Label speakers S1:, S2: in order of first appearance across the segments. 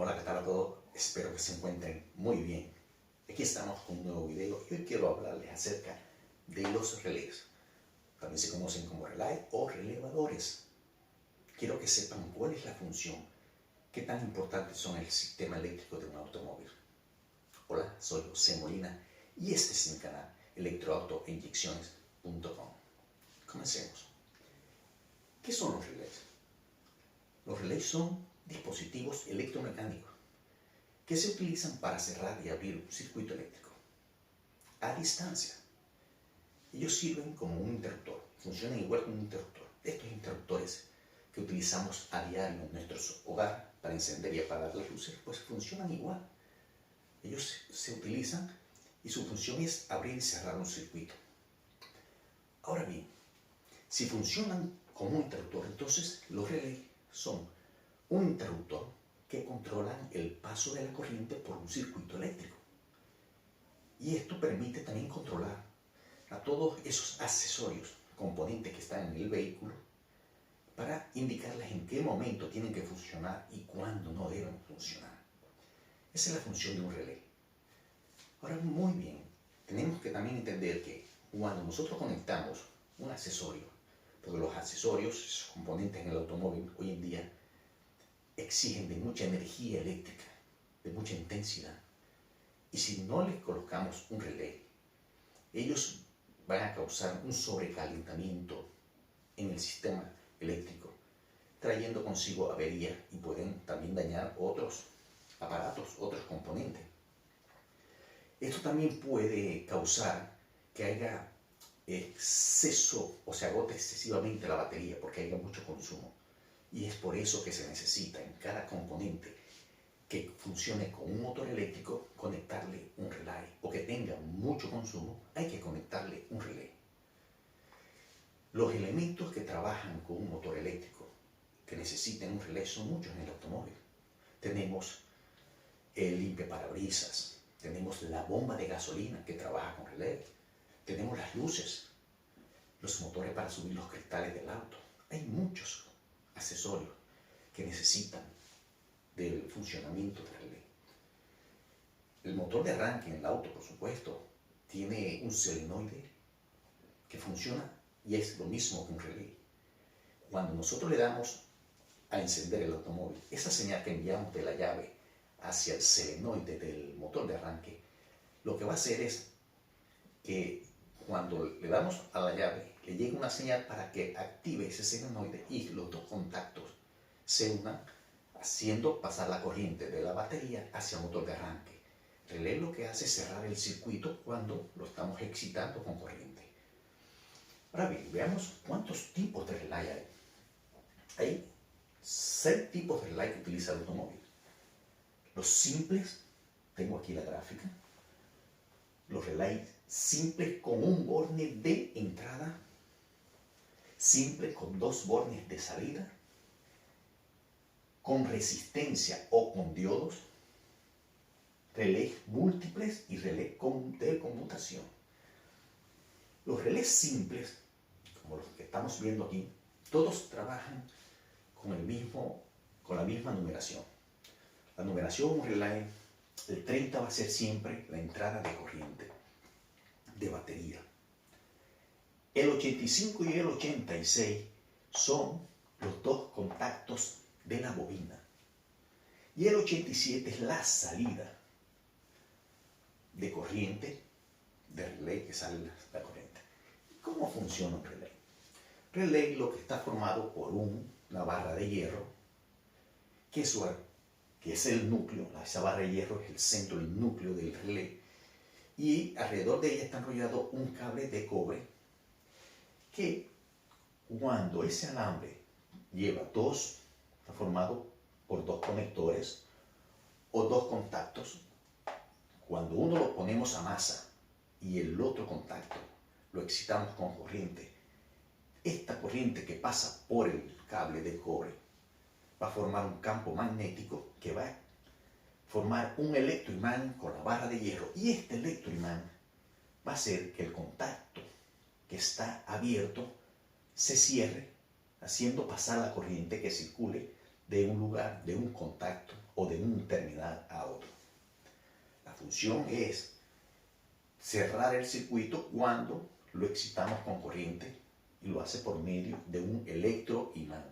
S1: Hola, ¿qué tal a todos? Espero que se encuentren muy bien. Aquí estamos con un nuevo video y hoy quiero hablarles acerca de los relés. También se conocen como relay o relevadores. Quiero que sepan cuál es la función, qué tan importantes son el sistema eléctrico de un automóvil. Hola, soy José Molina y este es mi canal electroautoinyecciones.com. Comencemos. ¿Qué son los relés? Los relés son dispositivos electromecánicos que se utilizan para cerrar y abrir un circuito eléctrico a distancia. Ellos sirven como un interruptor, funcionan igual que un interruptor. Estos interruptores que utilizamos a diario en nuestro hogar para encender y apagar las luces, pues funcionan igual. Ellos se utilizan y su función es abrir y cerrar un circuito. Ahora bien, si funcionan como un interruptor, entonces los relés son un interruptor que controlan el paso de la corriente por un circuito eléctrico. Y esto permite también controlar a todos esos accesorios, componentes que están en el vehículo, para indicarles en qué momento tienen que funcionar y cuándo no deben funcionar. Esa es la función de un relé. Ahora, muy bien, tenemos que también entender que cuando nosotros conectamos un accesorio, porque los accesorios, esos componentes en el automóvil hoy en día, exigen de mucha energía eléctrica, de mucha intensidad. Y si no les colocamos un relé, ellos van a causar un sobrecalentamiento en el sistema eléctrico, trayendo consigo averías y pueden también dañar otros aparatos, otros componentes. Esto también puede causar que haya exceso o se agote excesivamente la batería porque haya mucho consumo. Y es por eso que se necesita en cada componente que funcione con un motor eléctrico conectarle un relay, o que tenga mucho consumo, hay que conectarle un relé. Los elementos que trabajan con un motor eléctrico que necesiten un relé son muchos en el automóvil. Tenemos el limpiaparabrisas, tenemos la bomba de gasolina que trabaja con relé, tenemos las luces, los motores para subir los cristales del auto. Hay muchos accesorios que necesitan del funcionamiento del relé. El motor de arranque en el auto, por supuesto, tiene un solenoide que funciona y es lo mismo que un relé. Cuando nosotros le damos a encender el automóvil, esa señal que enviamos de la llave hacia el solenoide del motor de arranque, lo que va a hacer es que cuando le damos a la llave, le llega una señal para que active ese solenoide y los dos contactos se unan, haciendo pasar la corriente de la batería hacia el motor de arranque. El relé lo que hace es cerrar el circuito cuando lo estamos excitando con corriente. Ahora bien, veamos cuántos tipos de relay hay. Hay 6 tipos de relay que utiliza el automóvil. Los simples, tengo aquí la gráfica. Los relays simples con un borne de entrada, simples con 2 bornes de salida, con resistencia o con diodos, relés múltiples y relés de conmutación. Los relés simples, como los que estamos viendo aquí, todos trabajan con la misma numeración. La numeración de un relay, el 30 va a ser siempre la entrada de corriente, de batería. El 85 y el 86 son los 2 contactos de la bobina. Y el 87 es la salida de corriente, de relé que sale la corriente. ¿Cómo funciona un relé? Relé lo que está formado por una barra de hierro, que es el núcleo. Esa barra de hierro es el centro, el núcleo del relé, y alrededor de ella está enrollado un cable de cobre que, cuando ese alambre está formado por 2 conectores o 2 contactos, cuando uno lo ponemos a masa y el otro contacto lo excitamos con corriente, esta corriente que pasa por el cable de cobre va a formar un campo magnético que va a formar un electroimán con la barra de hierro, y este electroimán va a hacer que el contacto que está abierto se cierre, haciendo pasar la corriente que circule de un lugar, de un contacto o de un terminal a otro. La función es cerrar el circuito cuando lo excitamos con corriente y lo hace por medio de un electroimán.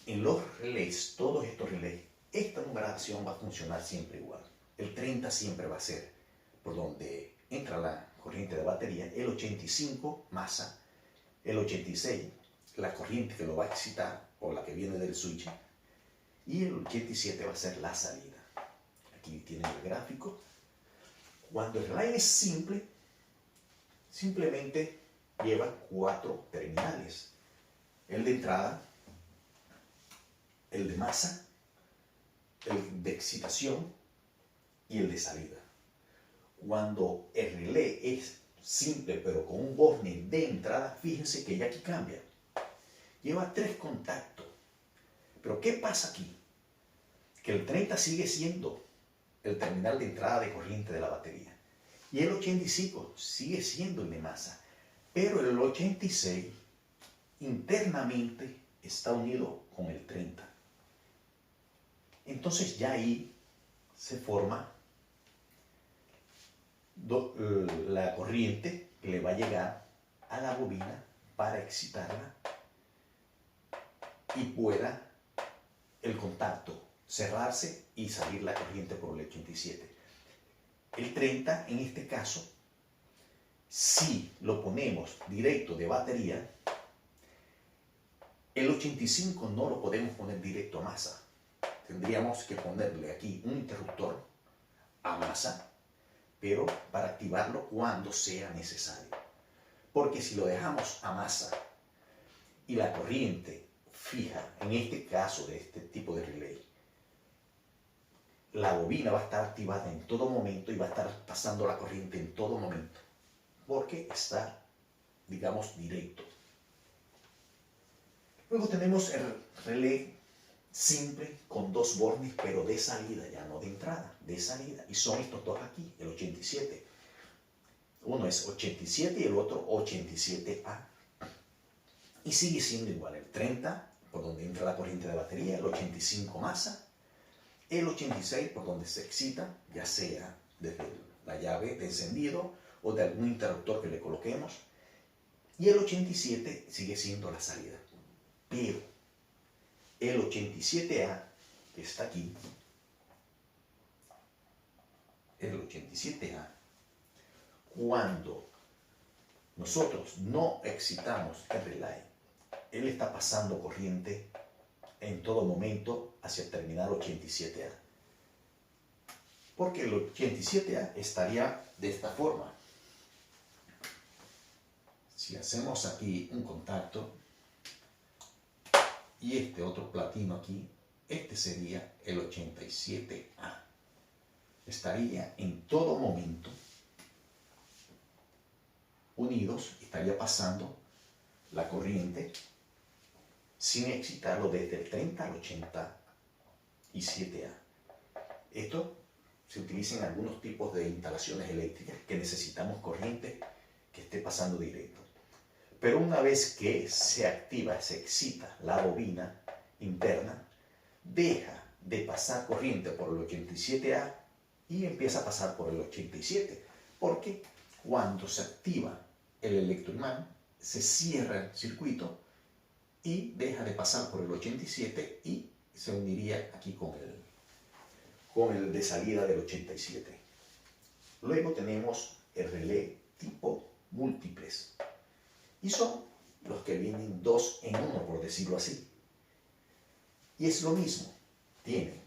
S1: En los relés, todos estos relés, esta numeración va a funcionar siempre igual. El 30 siempre va a ser por donde entra la corriente de batería, el 85 masa, el 86 la corriente que lo va a excitar o la que viene del switch, y el 87 va a ser la salida. Aquí tienen el gráfico. Cuando el relay es simple, simplemente lleva 4 terminales: el de entrada, el de masa, el de excitación y el de salida. Cuando el relé es simple pero con un borne de entrada, fíjense que ya aquí cambia. Lleva 3 contactos. Pero ¿qué pasa aquí? Que el 30 sigue siendo el terminal de entrada de corriente de la batería. Y el 85 sigue siendo el de masa. Pero el 86 internamente está unido con el 30. Entonces ya ahí se forma la corriente que le va a llegar a la bobina para excitarla y pueda el contacto cerrarse y salir la corriente por el 87. El 30, en este caso, si lo ponemos directo de batería, el 85 no lo podemos poner directo a masa. Tendríamos que ponerle aquí un interruptor a masa, pero para activarlo cuando sea necesario. Porque si lo dejamos a masa y la corriente fija, en este caso de este tipo de relay, la bobina va a estar activada en todo momento y va a estar pasando la corriente en todo momento, porque está, digamos, directo. Luego tenemos el relé simple con 2 bornes, pero de salida, ya no de entrada, de salida. Y son estos dos aquí, el 87. Uno es 87 y el otro 87A. Y sigue siendo igual, el 30 por donde entra la corriente de batería, el 85 masa, el 86 por donde se excita, ya sea desde la llave de encendido o de algún interruptor que le coloquemos, y el 87 sigue siendo la salida. Pero el 87A, que está aquí, el 87A, cuando nosotros no excitamos el relay, él está pasando corriente en todo momento hacia el terminal 87A. Porque el 87A estaría de esta forma. Si hacemos aquí un contacto y este otro platino aquí, este sería el 87A. Estaría en todo momento unidos, estaría pasando la corriente sin excitarlo desde el 30 al 87A. Esto se utiliza en algunos tipos de instalaciones eléctricas que necesitamos corriente que esté pasando directo. Pero una vez que se activa, se excita la bobina interna, deja de pasar corriente por el 87A y empieza a pasar por el 87, porque cuando se activa el electroimán, se cierra el circuito y deja de pasar por el 87 y se uniría aquí con el de salida del 87. Luego tenemos el relé tipo múltiples. Y son los que vienen 2 en 1, por decirlo así. Y es lo mismo. Tiene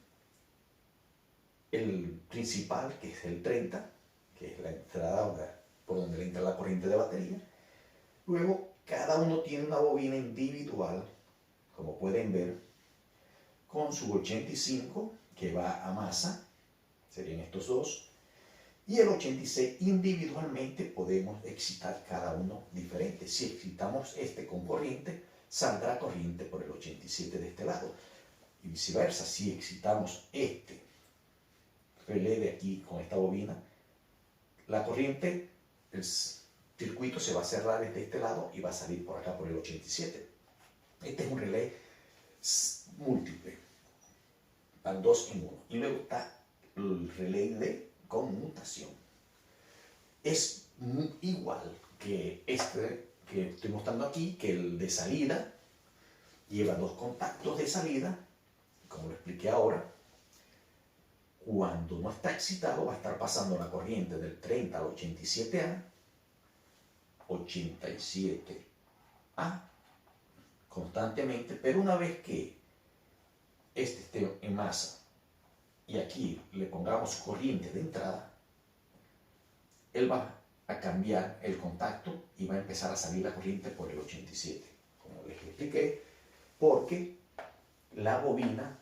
S1: el principal, que es el 30, que es la entrada por donde le entra la corriente de batería. Luego, cada uno tiene una bobina individual, como pueden ver, con su 85, que va a masa, serían estos dos, y el 86 individualmente podemos excitar cada uno diferente. Si excitamos este con corriente, saldrá corriente por el 87 de este lado. Y viceversa, si excitamos este relé de aquí con esta bobina, la corriente, el circuito se va a cerrar desde este lado y va a salir por acá por el 87. Este es un relé múltiple. van 2 en 1. Y luego está el relay de conmutación. Es igual que este que estoy mostrando aquí, que el de salida. Lleva 2 contactos de salida, como lo expliqué ahora. Cuando no está excitado va a estar pasando la corriente del 30 al 87A, 87A, constantemente, pero una vez que este esté en masa y aquí le pongamos corriente de entrada, él va a cambiar el contacto y va a empezar a salir la corriente por el 87, como les expliqué, porque la bobina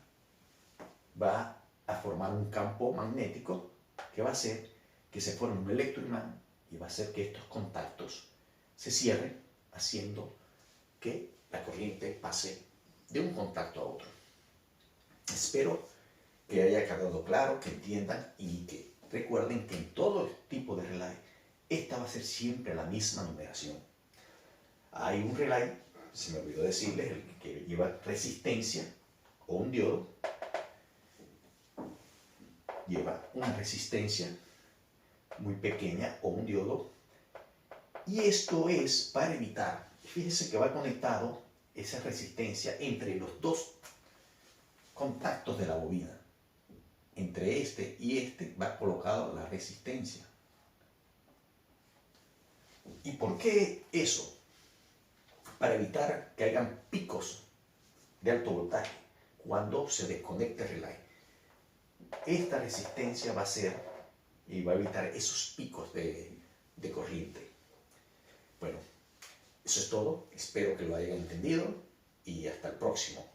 S1: va a formar un campo magnético que va a hacer que se forme un electroimán y va a hacer que estos contactos se cierren, haciendo que la corriente pase de un contacto a otro. Espero que haya quedado claro, que entiendan y que recuerden que en todo tipo de relay esta va a ser siempre la misma numeración. Hay un relay, se me olvidó decirles, el que lleva resistencia o un diodo, lleva una resistencia muy pequeña o un diodo, y esto es para evitar, fíjense que va conectado esa resistencia entre los 2 contactos de la bobina. Entre este y este va colocado la resistencia. ¿Y por qué eso? Para evitar que hayan picos de alto voltaje cuando se desconecte el relay. Esta resistencia va a ser y va a evitar esos picos de corriente. Bueno, eso es todo. Espero que lo hayan entendido y hasta el próximo.